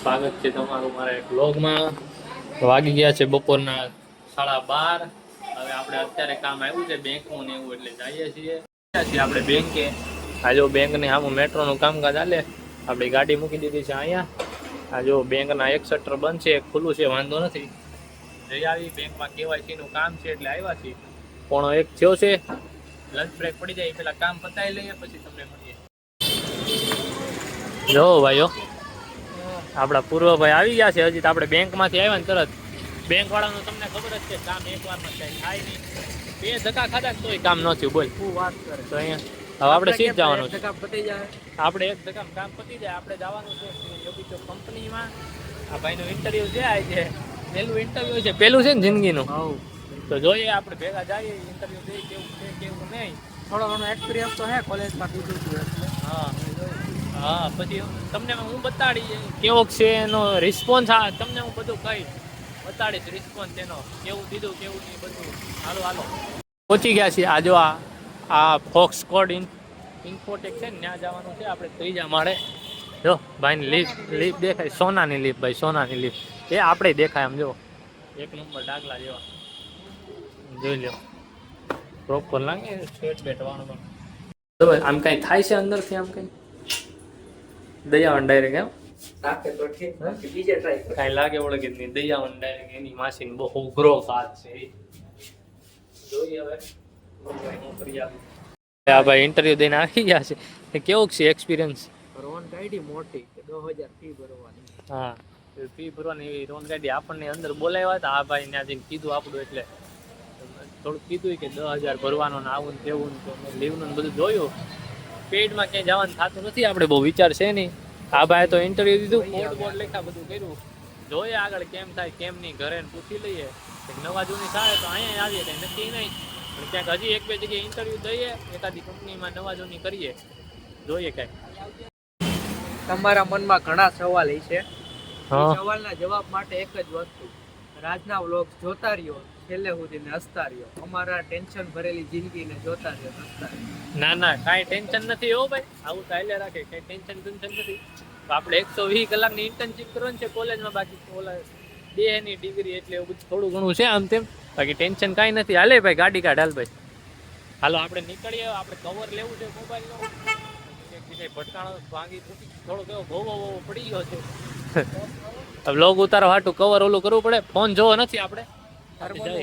સ્વાગત છે તમારું મારા એક વ્લોગમાં. વાગી ગયા છે બપોરના 12:30. હવે આપણે અત્યારે કામ આવ્યું છે બેંકનું ને એવું, એટલે જઈએ છીએ આપણે બેંકે. આ જો બેંકની સામે મેટ્રોનું કામકાજ ચાલે. આપણી ગાડી મૂકી દીધી છે અહીંયા. આ જો બેંકના એક શટર બંધ છે, એક ખુલ્લું છે, વાંધો નથી. જઈ આવી બેંકમાં KYC નું કામ છે એટલે આવ્યા છીએ. 1:45 થયો છે. લંચ બ્રેક પડી જાય પેલા કામ પતાવી લઈએ, પછી તમને મળીએ. જો ભાઈઓ, આપણા પૂર્વભાઈ આવી ગયા છે. હજી તો આપણે બેંકમાંથી આવ્યા ને તરત. બેંક વાળાનું તમને ખબર જ છે, કામ એકવારમાં થાય નહીં. 2 ધક્કા ખાધા ને તોય કામ ન થયું. બોલ શું વાત કરે. તો અહીંયા હવે આપણે સીધ જવાનું છે. આપણે 1 ધક્કામાં કામ પતી જાય. આપણે જવાનું છે યોગી ચોક કંપનીમાં. આ ભાઈનું ઇન્ટરવ્યુ છે. આ છે પહેલું ઇન્ટરવ્યુ છે, પહેલું છે ને જિંદગીનું. તો જોઈએ આપણે ભેગા જઈએ, ઇન્ટરવ્યુ દઈએ કેવું છે કેવું નહીં. થોડો ઘણો એક્સપિરિયન્સ તો હે કોલેજમાં કીધું હતું એટલે. હા પછી તમને હું બતાડી કેવો છે એનો રિસ્પોન્સ. તમને હું બધું કહીશ, બતાડીશ રિસ્પોન્સ એનો, કેવું દીધું કેવું નહીં બધું. હાલો પહોંચી ગયા છીએ. આ જો આ ફોક્સકોડ ઇન્ફોટેક છે ને, ત્યાં જવાનું છે આપણે 3જા માળે. જો ભાઈની લિફ્ટ દેખાય, સોનાની લિફ્ટ ભાઈ, સોનાની લિફ્ટ. એ આપણે દેખાય આમ જો, 1 નંબર ડાગલા જેવા. જોઈ લો પ્રોપર લાગે સ્ટેટ બેઠવાનું. આમ કઈ થાય છે અંદરથી, આમ કઈ દયાવન ડાયરેક્ટ એમ કઈ લાગે ઓળખી નહીં. દયાવન ડાયરેક્ટ એની માસી બહુ ઉઘરો કાચ છે. જોઈએ હવે આ ભાઈ ઇન્ટરવ્યુ દઈને આવી ગયા છે. કેવું છે એક્સપિરિયન્સ? રોન ગાડી મોટી 10,000 ફી ભરવાની. હા, ફી ભરવાની એવી રોન ગાડી આપણને અંદર બોલાવ્યા હતા. આ ભાઈ ત્યાં જઈને કીધું આપણું, એટલે થોડુંક કીધું કે 10,000 ભરવાનો ને આવું ને તેવું ને. તો લીવનું બધું જોયું. પેડમાં ક્યાંય જવાનું થતું નથી. આપણે બહુ વિચાર છે નહીં. આ ભાઈ તો ઇન્ટરવ્યુ દીધું, બોર્ડ લેખા બધું કર્યું. જોઈએ આગળ કેમ થાય કેમ નહીં. ઘરે પૂછી લઈએ. નવા જૂની થાય તો અહીંયા આવીએ, કંઈ નક્કી નહીં. પણ ક્યાંક હજી 1-2 જગ્યાએ ઇન્ટરવ્યુ દઈએ, એકાદી કંપનીમાં નવા જૂની કરીએ. જોઈએ કાંઈ. તમારા મનમાં ઘણા સવાલ છે. સવાલના જવાબ માટે એક જ વસ્તુ, રાજના વ્લોગ્સ જોતા રહ્યો, છેલ્લે સુધી હસતા રહ્યો. અમારા ટેન્શન ભરેલી જિંદગીને જોતા રહ્યો, હસતા રહ્યો. ના કાંઈ ટેન્શન નથી હો ભાઈ. આવું ચાલે રાખે, કંઈ ટેન્શન નથી. આપણે 120 કલાકની ઇન્ટર્નશીપ કરવાની છે કોલેજમાં. બાકી ઓલા 2ની ડિગ્રી એટલે એવું બધું થોડું ઘણું છે આમ તેમ. બાકી ટેન્શન કાંઈ નથી. હાલે ભાઈ ગાડી કાઢ. હાલ ભાઈ હાલો આપણે નીકળીએ. આપણે કવર લેવું છે મોબાઈલનો. ભટકાણો ભાંગી થોડો કેવો ભોવો પડી ગયો છે. વ્લોગ ઉતારો હાટું કવર ઓલું કરવું પડે. ફોન જોવો નથી આપણે.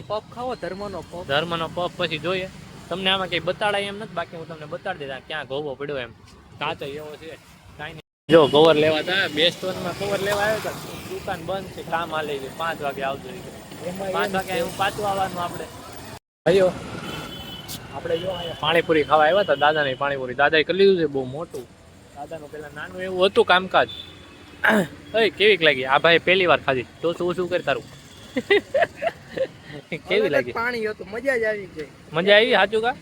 પપ ખાવો, ધર્મનો પપ પછી જોઈએ. તમને આમાં કઈ બતાડાય એમ નથી. બાકી હું તમને બતાડી દેતા ક્યાં ઘોવો પડ્યો એમ. કાચો એવો છે કાંઈ નહીં. જો કવર લેવા હતા, બેસ્ટ વનમાં કવર લેવા આવ્યો હતા. દુકાન બંધ છે, કામ હાલે છે. 5 વાગે આવજો. 5 વાગે હું પાછું આવવાનું. આપણે ભાઈઓ આપણે જો અહીંયા પાણીપુરી ખાવા આવ્યા હતા. દાદાની પાણીપુરી દાદાએ કરી લીધું છે બહુ મોટું. દાદાનું પેલા નાનું એવું હતું કામકાજ. કેવી લાગી? આ ભાઈ પહેલી વાર ખાધી. તો શું કરી તારું? કેવી લાગી? પાણી હતું, મજા જ આવી ગઈ. મજા આવી સાચું કા?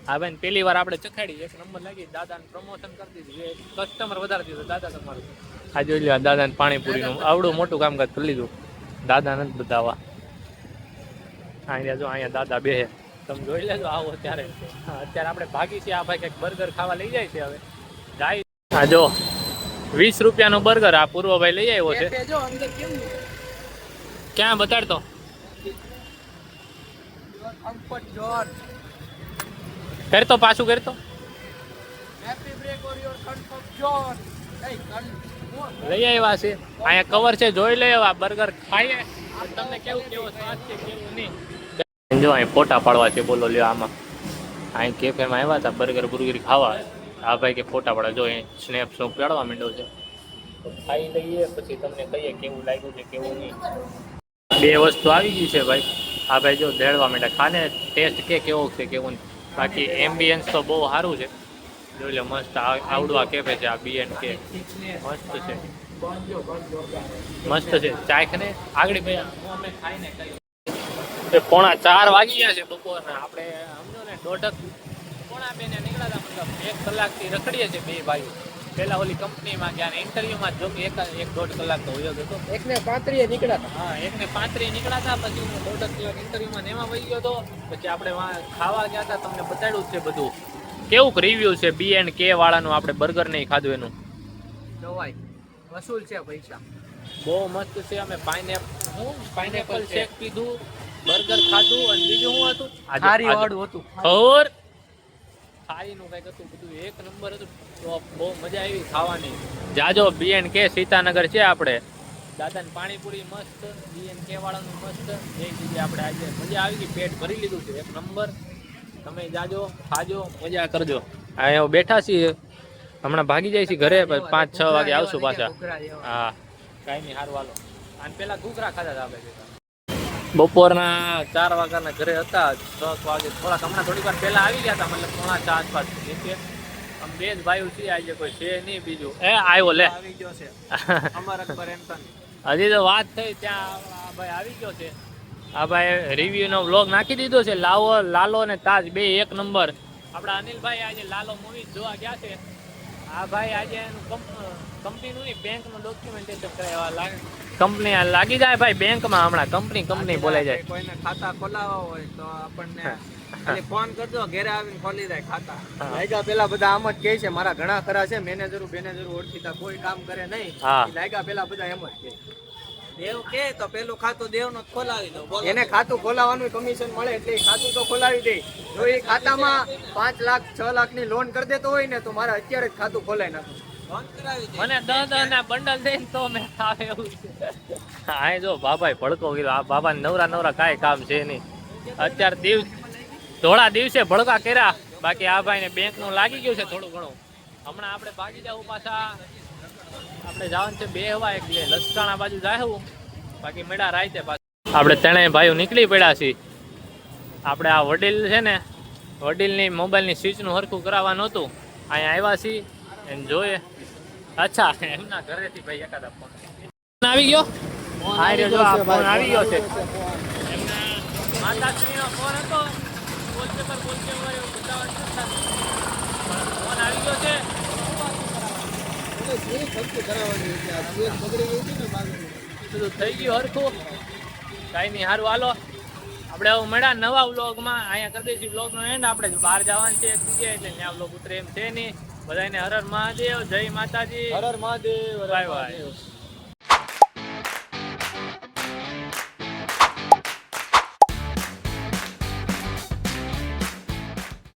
હા ભાઈ પહેલી વાર આપણે ચખાડી, 1 નંબર લાગી. દાદાને પ્રમોશન કરી દીધું, કસ્ટમર વધારે દીધું દાદા તમારું. આ જોઈ લો દાદાને પાણીપુરીનું આવડું મોટું કામકાજ કરી લીધું. દાદા નથી બતાવવા. અહીંયા જો અહીંયા દાદા બેહે, તમે જોઈ લેજો આવો અત્યારે. અત્યારે આપણે ભાગી છીએ. આ ભાઈ કંઈક બર્ગર ખાવા લઈ જાય છે. હવે જાય. હા જો 20 રૂપિયાનું બર્ગર આ પૂર્વભાઈ લઈ આવ્યો છે. ક્યાં બતાડતો? કરતો પાછું કરતો. લઈ આવ્યા છે. અહીંયા કવર છે, જોઈ લે. આ બર્ગર ખાઈએ તમને કેવો સ્વાદ છે કેવું નહીં. જો અહીં ફોટા પાડવા છે. બોલો લ્યો આમાં. અહીં કેફેમાં આવ્યા હતા બર્ગર ખાવા. આ ભાઈ કે ફોટા પાડવા. જો અહીં સ્નેપ પાડવા માંડ્યો છે. ખાઈ લઈએ પછી તમને કહીએ કેવું લાગ્યું છે કેવું નહીં. 2 વસ્તુ આવી ગઈ છે ભાઈ. આ ભાઈ જો દેડવા માંડ્યા. ખાને ટેસ્ટ કેવો છે કેવું નહીં. બાકી એમ્બિયન્સ તો બહુ સારું છે. જોઈ લો મસ્ત આવડું આ કેફે છે. આ B&K મસ્ત છે, મસ્ત છે. ચાખને આગળ ભાઈ અમે ખાઈને કઈ 3:45 વાગી ગયા છે બપોરના. આપણે સમજો ને 1:30 ને નીકળ્યા હતા. મતલબ 1 કલાકથી રખડીએ છીએ 2 ભાઈઓ. પેલા ઓલી કંપનીમાં ગયા, ઇન્ટરવ્યુમાં જો કે 1-1.5 કલાક તો હોય જ હતો. 1:35 નીકળ્યા હતા. હા 1:35 નીકળ્યા હતા. પછી હું 1.5 કલાક ઇન્ટરવ્યુમાં એમાં વહી ગયો હતો. પછી આપણે ખાવા ગયા હતા. તમને બતાડ્યું છે બધું. કેવું રિવ્યુ છે B&K વાળાનું? આપણે બર્ગર નહીં ખાધું એનું. વસૂલ છે પૈસા. બહુ મસ્ત છે. અમે પાઇનેપલ શેક પીધું, બર્ગર ખાધું અને બીજું શું હતું? થારી વાળું હતું. ઓર થાળીનું કંઈક હતું, બધું એક નંબર હતું. તો બહુ મજા આવી ખાવાની. જાજો BNK સીતાનગર છે આપણે. દાદાની પાણીપુરી મસ્ત, BNK વાળાનું મસ્ત. એ જગ્યાએ આપણે આજે મજા આવી ગઈ, પેટ ભરી લીધું છે એક નંબર. તમે જાજો, ખાજો, મજા કરજો. અહીંયા બેઠા છીએ, હમણાં ભાગી જાય છે ઘરે, 5-6 વાગે આવશું પાછા. હા કાંઈ નહીં, સારું હાલો. અને પેલા ઘૂઘરા ખાધા હતા આપણે. બપોરના 4 વાગ્યાના ઘરે હતા, 6 વાગે થોડાક હમણાં થોડીક વાર પહેલા આવી ગયા હતા, મતલબ 5:45 આસપાસ. આમ બે જ ભાઈઓ છીએ આજે, કોઈ છે નહીં બીજું. આવ્યો લે, આવી ગયો છે અમર અકબર એન્ટની. હજી તો વાત થઈ ત્યાં આ ભાઈ આવી ગયો છે. આ ભાઈ રિવ્યુ નો વ્લોગ નાખી દીધો છે. લાલો ને તાજ બે એક નંબર. આપણા અનિલભાઈ આજે લાલો મૂવી જોવા ગયા છે. આ ભાઈ આજે એનું કંપનીનું નહીં, બેંકનું ડોક્યુમેન્ટેશન કરાવવા લાગે. કંપની લાગી જાય ભાઈ બેંકમાં. હમણાં કંપની બોલાઈ જાય. કોઈને ખાતા ખોલાવવા હોય તો આપણને ખાલી ફોન કરજો, ઘરે આવીને ખોલી જાય ખાતા. લાગ્યા પેલા બધા આમ જ કહે છે, મારા ઘણા ખરા છે મેનેજરો ઓળખીતા, કોઈ કામ કરે નહીં. હા. લાગ્યા પેલા બધા એમ જ કહે. દેવ કે તો પેલું ખાતું દેવનું જ ખોલાવી દો. એને ખાતું ખોલાવવાનું કમિશન મળે એટલે ખાતું તો ખોલાવી દે. જો એ ખાતામાં 5 લાખ 6 લાખ ની લોન કરી દેતો હોય ને તો મારે અત્યારે જ ખાતું ખોલાવી નાખું. મને 10 ના બંડલ દઈને તો મેં આવે એવું છે. હા જો બાબાએ ભડકો કીધો. આ બાબા નવરા કાંઈ કામ છે નહીં. અત્યારે ધોળા દિવસે ભડકા કર્યા. બાકી આ ભાઈને બેંક નું લાગી ગયું છે થોડું ઘણું. હમણાં આપણે ભાગી જવું પાછા. આપણે જવાનું છે બેહવા, એટલે લસકાણા બાજુ જાહું. બાકી મેળા રાઈતે પાછા આપણે ત્રણેય ભાઈઓ નીકળી પડ્યા છીએ. આપણે આ વડીલ છે ને, વડીલની મોબાઈલની સ્વિચનું હરખું કરાવવાનું હતું. અહીંયા આવ્યા છીએ એને જોઈએ. અચ્છા, એમના ઘરેથી ભાઈ એકાદા ફોન આવી ગયો. હા રે જો આ ફોન આવી ગયો છે. એમના માતાશ્રીનો ફોન હતો. વોલપેપર બતાવવાનું ફોન આવી ગયો છે. બધું થઈ ગયું હરખું. કાંઈ નહીં, સારું હાલો. આપણે હવે મળ્યા નવા વ્લોગમાં. અહીંયા કરી દઈશું વ્લોગનો એન્ડ. આપણે બહાર જવાનું છે એક જગ્યાએ, એટલે ત્યાં વ્લોગ ઉતરે એમ છે નહીં. બધાને હર હર મહાદેવ, જય માતાજી, હર હર મહાદેવ, બાય બાય.